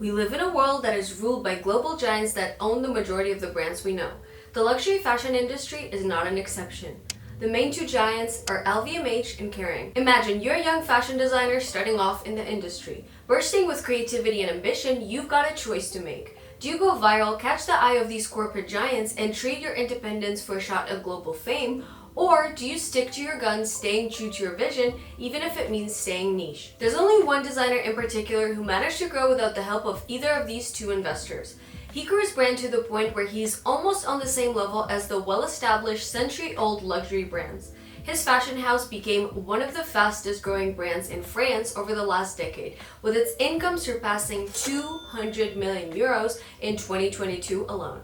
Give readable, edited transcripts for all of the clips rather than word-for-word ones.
We live in a world that is ruled by global giants that own the majority of the brands we know. The luxury fashion industry is not an exception. The main two giants are LVMH and Kering. Imagine you're a young fashion designer starting off in the industry. Bursting with creativity and ambition, you've got a choice to make. Do you go viral, catch the eye of these corporate giants, and trade your independence for a shot at global fame? Or do you stick to your guns, staying true to your vision, even if it means staying niche? There's only one designer in particular who managed to grow without the help of either of these two investors. He grew his brand to the point where he's almost on the same level as the well-established century-old luxury brands. His fashion house became one of the fastest growing brands in France over the last decade, with its income surpassing 200 million euros in 2022 alone.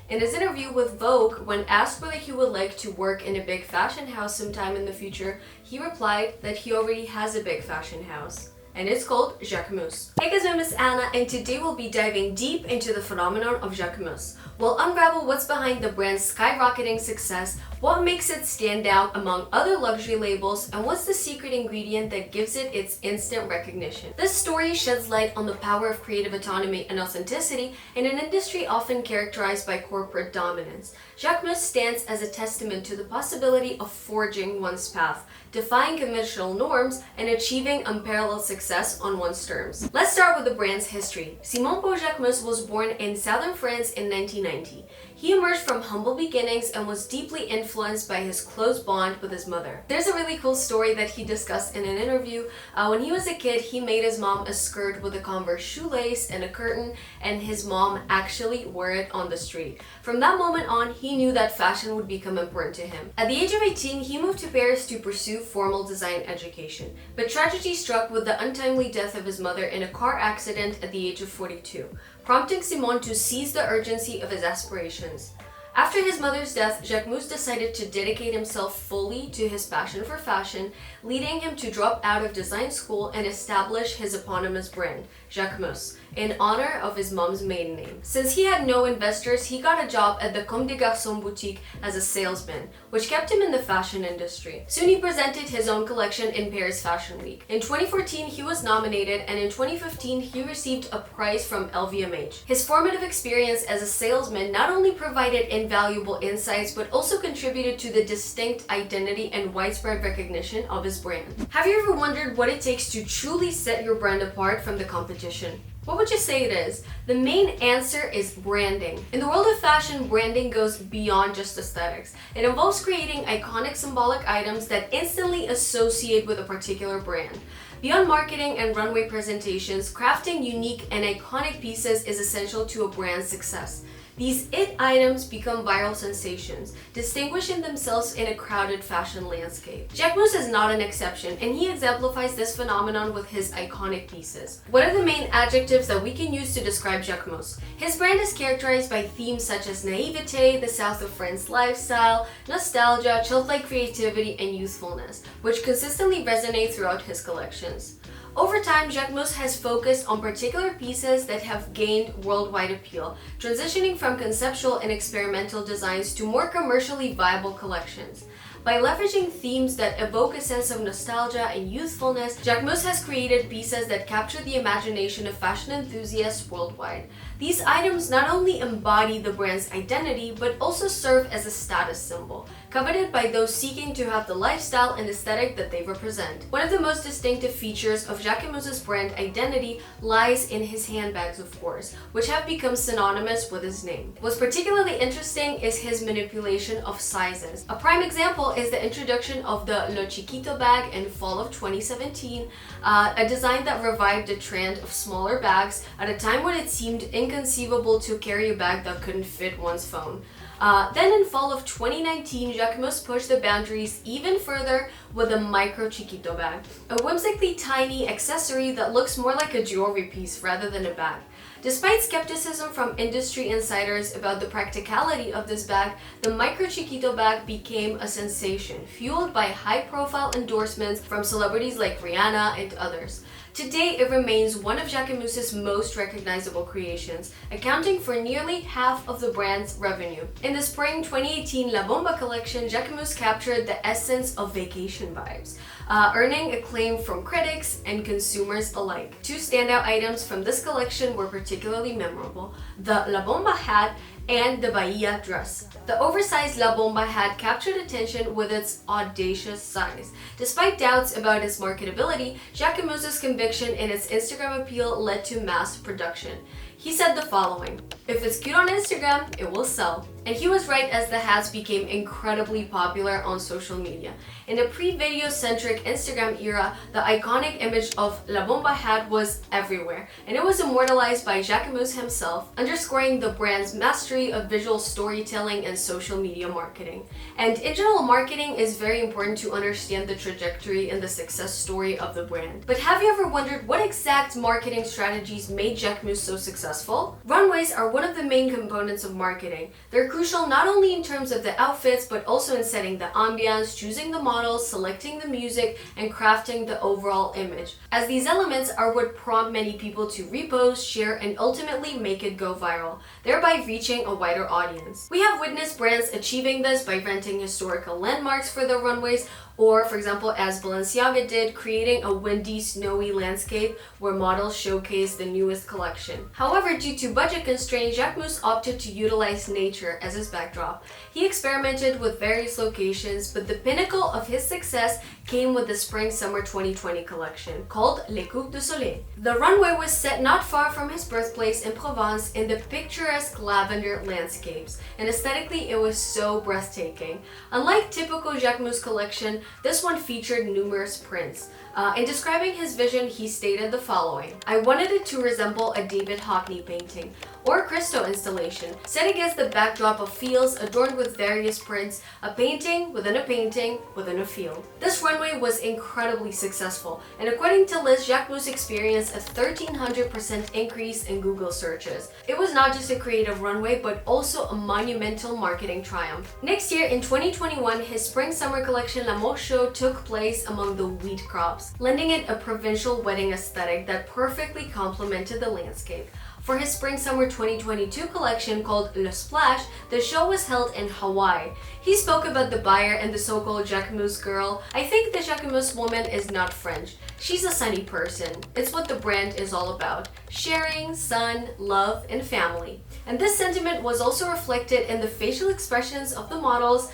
In his interview with Vogue, when asked whether he would like to work in a big fashion house sometime in the future, he replied that he already has a big fashion house, and it's called Jacquemus. Hey guys, my name is Anna, and today we'll be diving deep into the phenomenon of Jacquemus. We'll unravel what's behind the brand's skyrocketing success, what makes it stand out among other luxury labels, and what's the secret ingredient that gives it its instant recognition. This story sheds light on the power of creative autonomy and authenticity in an industry often characterized by corporate dominance. Jacquemus stands as a testament to the possibility of forging one's path, defying conventional norms, and achieving unparalleled success on one's terms. Let's start with the brand's history. Simon Paul Jacquemus was born in southern France in 1990. He emerged from humble beginnings and was deeply influenced by his close bond with his mother. There's a really cool story that he discussed in an interview. When he was a kid, he made his mom a skirt with a Converse shoelace and a curtain, and his mom actually wore it on the street. From that moment on, he knew that fashion would become important to him. At the age of 18, he moved to Paris to pursue formal design education, but tragedy struck with the untimely death of his mother in a car accident at the age of 42, prompting Simon to seize the urgency of his aspirations. After his mother's death, Jacquemus decided to dedicate himself fully to his passion for fashion, leading him to drop out of design school and establish his eponymous brand, Jacquemus, in honor of his mom's maiden name. Since he had no investors, he got a job at the Comme des Garçons boutique as a salesman, which kept him in the fashion industry. Soon he presented his own collection in Paris Fashion Week. In 2014, he was nominated, and in 2015, he received a prize from LVMH. His formative experience as a salesman not only provided invaluable insights, but also contributed to the distinct identity and widespread recognition of his brand. Have you ever wondered what it takes to truly set your brand apart from the competition? What would you say it is? The main answer is branding. In the world of fashion, branding goes beyond just aesthetics. It involves creating iconic symbolic items that instantly associate with a particular brand. Beyond marketing and runway presentations, crafting unique and iconic pieces is essential to a brand's success. These it items become viral sensations, distinguishing themselves in a crowded fashion landscape. Jacquemus is not an exception, and he exemplifies this phenomenon with his iconic pieces. What are the main adjectives that we can use to describe Jacquemus? His brand is characterized by themes such as naivete, the South of France lifestyle, nostalgia, childlike creativity, and youthfulness, which consistently resonate throughout his collections. Over time, Jacquemus has focused on particular pieces that have gained worldwide appeal, transitioning from conceptual and experimental designs to more commercially viable collections. By leveraging themes that evoke a sense of nostalgia and youthfulness, Jacquemus has created pieces that capture the imagination of fashion enthusiasts worldwide. These items not only embody the brand's identity, but also serve as a status symbol, coveted by those seeking to have the lifestyle and aesthetic that they represent. One of the most distinctive features of Jacquemus's brand identity lies in his handbags, of course, which have become synonymous with his name. What's particularly interesting is his manipulation of sizes. A prime example is the introduction of the Le Chiquito bag in fall of 2017, a design that revived the trend of smaller bags at a time when it seemed inconceivable to carry a bag that couldn't fit one's phone. Then in fall of 2019, Jacquemus pushed the boundaries even further with the Micro Chiquito bag, a whimsically tiny accessory that looks more like a jewelry piece rather than a bag. Despite skepticism from industry insiders about the practicality of this bag, the Micro Chiquito bag became a sensation, fueled by high-profile endorsements from celebrities like Rihanna and others. Today, it remains one of Jacquemus's most recognizable creations, accounting for nearly half of the brand's revenue. In the spring 2018 La Bomba collection, Jacquemus captured the essence of vacation vibes, earning acclaim from critics and consumers alike. Two standout items from this collection were particularly memorable: the La Bomba hat and the Bahia dress. The oversized La Bomba hat captured attention with its audacious size. Despite doubts about its marketability, Jacquemus's conviction in its Instagram appeal led to mass production. He said the following: "If it's cute on Instagram, it will sell." And he was right, as the hats became incredibly popular on social media. In the pre-video centric Instagram era, the iconic image of La Bomba hat was everywhere, and it was immortalized by Jacquemus himself, underscoring the brand's mastery of visual storytelling and social media marketing. And in general, marketing is very important to understand the trajectory and the success story of the brand. But have you ever wondered what exact marketing strategies made Jacquemus so successful? Runways are one of the main components of marketing. They're crucial not only in terms of the outfits, but also in setting the ambiance, choosing the models, selecting the music, and crafting the overall image, as these elements are what prompt many people to repost, share, and ultimately make it go viral, thereby reaching a wider audience. We have witnessed brands achieving this by renting historical landmarks for their runways, or, for example, as Balenciaga did, creating a windy, snowy landscape where models showcase the newest collection. However, due to budget constraints, Jacquemus opted to utilize nature as his backdrop. He experimented with various locations, but the pinnacle of his success came with the Spring-Summer 2020 collection, called Les Coupes de Soleil. The runway was set not far from his birthplace in Provence in the picturesque lavender landscapes, and aesthetically it was so breathtaking. Unlike typical Jacquemus collection, this one featured numerous prints. In describing his vision, he stated the following: "I wanted it to resemble a David Hockney painting or Christo installation, set against the backdrop of fields adorned with various prints, a painting within a field." This runway was incredibly successful, and according to Liz, Jacquemus experienced a 1,300% increase in Google searches. It was not just a creative runway, but also a monumental marketing triumph. Next year, in 2021, his Spring-Summer collection La Mort Show took place among the wheat crops, lending it a provincial wedding aesthetic that perfectly complemented the landscape. For his Spring-Summer 2022 collection called Le Splash, the show was held in Hawaii. He spoke about the buyer and the so-called Jacquemus girl. "I think the Jacquemus woman is not French. She's a sunny person. It's what the brand is all about: sharing, sun, love, and family." And this sentiment was also reflected in the facial expressions of the models.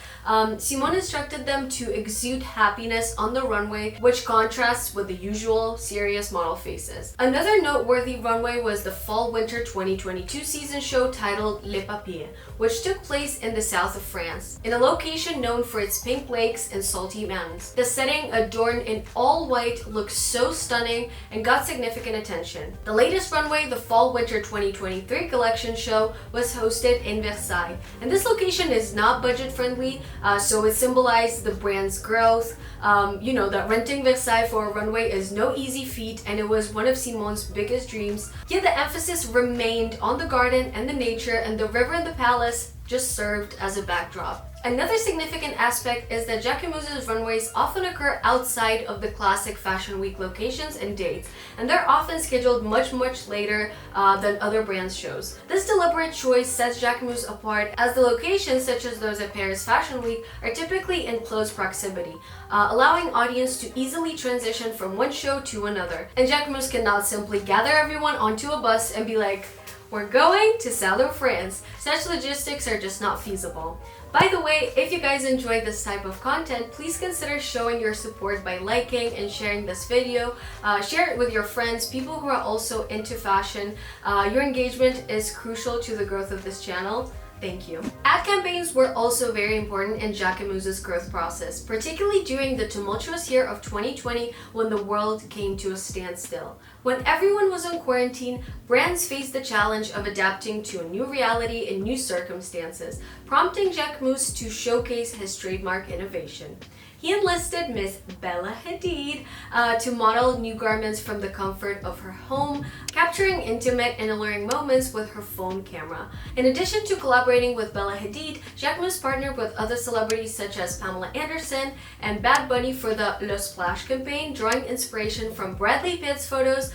Simone instructed them to exude happiness on the runway, which contrasts with the usual serious model faces. Another noteworthy runway was the Fall-Winter 2022 season show titled Les Papiers, which took place in the south of France, in a location known for its pink lakes and salty mountains. The setting, adorned in all white, looked so stunning and got significant attention. The latest runway, the Fall-Winter 2023 collection show, was hosted in Versailles, and this location is not budget-friendly, so it symbolized the brand's growth. That renting Versailles for a runway is no easy feat, and it was one of Simone's biggest dreams. Yet the emphasis remained on the garden and the nature, and the river and the palace just served as a backdrop. Another significant aspect is that Jacquemus's runways often occur outside of the classic Fashion Week locations and dates, and they're often scheduled much later than other brands' shows. This deliberate choice sets Jacquemus apart, as the locations, such as those at Paris Fashion Week, are typically in close proximity, allowing audience to easily transition from one show to another. And Jacquemus cannot simply gather everyone onto a bus and be like, "We're going to Salon, France." Such logistics are just not feasible. By the way, if you guys enjoyed this type of content, please consider showing your support by liking and sharing this video. Share it with your friends, people who are also into fashion. Your engagement is crucial to the growth of this channel. Thank you. Ad campaigns were also very important in Jacquemus's growth process, particularly during the tumultuous year of 2020 when the world came to a standstill. When everyone was in quarantine, brands faced the challenge of adapting to a new reality and new circumstances, prompting Jacquemus to showcase his trademark innovation. he enlisted Miss Bella Hadid to model new garments from the comfort of her home, capturing intimate and alluring moments with her phone camera. In addition to collaborating with Bella Hadid, Jacquemus partnered with other celebrities such as Pamela Anderson and Bad Bunny for the Le Splash campaign, drawing inspiration from Bradley Pitt's photos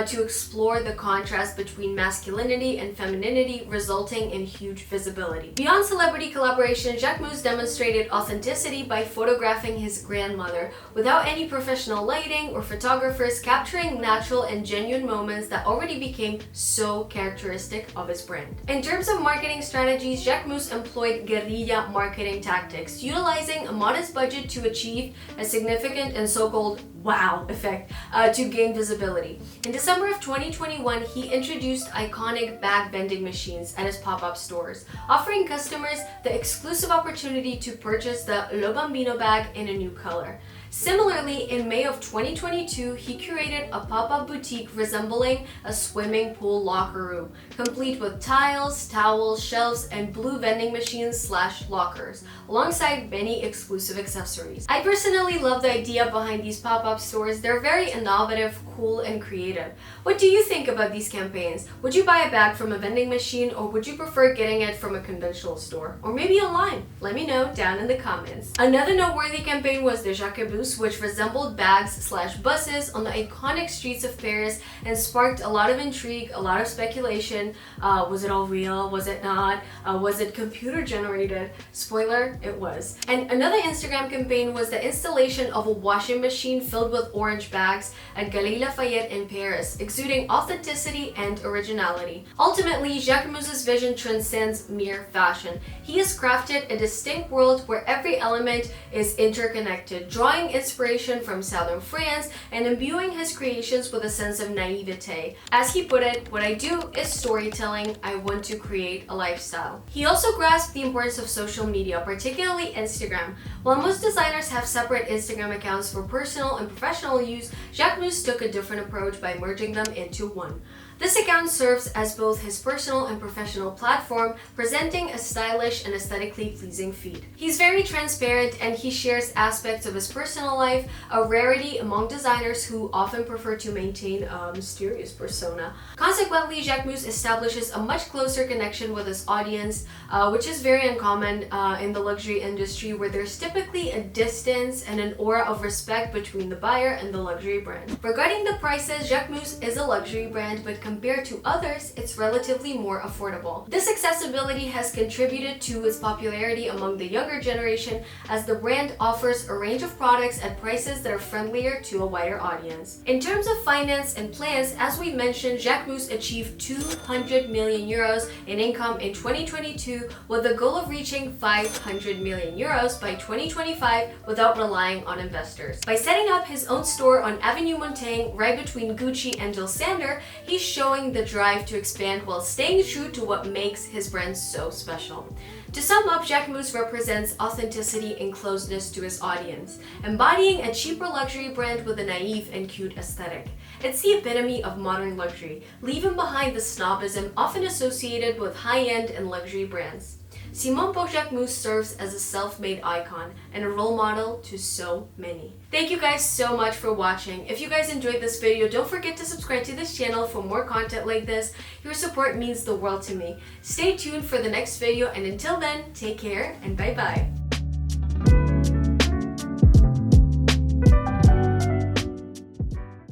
to explore the contrast between masculinity and femininity, resulting in huge visibility. Beyond celebrity collaboration, Jacquemus demonstrated authenticity by photographing his grandmother without any professional lighting or photographers, capturing natural and genuine moments that already became so characteristic of his brand. In terms of marketing strategies, Jacquemus employed guerrilla marketing tactics, utilizing a modest budget to achieve a significant and so-called wow effect to gain visibility. In December of 2021, he introduced iconic bag vending machines at his pop-up stores, offering customers the exclusive opportunity to purchase the Lo Bambino bag in a new color. Similarly, in May of 2022, he curated a pop-up boutique resembling a swimming pool locker room, complete with tiles, towels, shelves, and blue vending machines / lockers, alongside many exclusive accessories. I personally love the idea behind these pop-up stores. They're very innovative, cool, and creative. What do you think about these campaigns? Would you buy a bag from a vending machine, or would you prefer getting it from a conventional store? Or maybe online? Let me know down in the comments. Another noteworthy campaign was the Jacquemus, which resembled bags / buses on the iconic streets of Paris and sparked a lot of intrigue, a lot of speculation. Was it all real? Was it not? Was it computer generated? Spoiler, it was. And another Instagram campaign was the installation of a washing machine filled with orange bags at Galeries Lafayette in Paris, exuding authenticity and originality. Ultimately, Jacquemus' vision transcends mere fashion. He has crafted a distinct world where every element is interconnected, drawing inspiration from southern France and imbuing his creations with a sense of naivete. As he put it, "What I do is storytelling. I want to create a lifestyle." He also grasped the importance of social media, particularly Instagram. While most designers have separate Instagram accounts for personal and professional use, Jacquemus took a different approach by merging them into one. This account serves as both his personal and professional platform, presenting a stylish and aesthetically pleasing feed. He's very transparent and he shares aspects of his personal life, a rarity among designers who often prefer to maintain a mysterious persona. Consequently, Jacquemus establishes a much closer connection with his audience, which is very uncommon in the luxury industry, where there's typically a distance and an aura of respect between the buyer and the luxury brand. Regarding the prices, Jacquemus is a luxury brand, but compared to others, it's relatively more affordable. This accessibility has contributed to its popularity among the younger generation, as the brand offers a range of products at prices that are friendlier to a wider audience. In terms of finance and plans, as we mentioned, Jacquemus achieved 200 million euros in income in 2022, with the goal of reaching 500 million euros by 2025 without relying on investors. By setting up his own store on Avenue Montaigne, right between Gucci and Jill Sander, he's showing the drive to expand while staying true to what makes his brand so special. To sum up, Jacquemus represents authenticity and closeness to his audience, embodying a cheaper luxury brand with a naive and cute aesthetic. It's the epitome of modern luxury, leaving behind the snobism often associated with high-end and luxury brands. Simon Paul Jacquemus serves as a self-made icon and a role model to so many. Thank you guys so much for watching. If you guys enjoyed this video, don't forget to subscribe to this channel for more content like this. Your support means the world to me. Stay tuned for the next video, and until then, take care and bye-bye.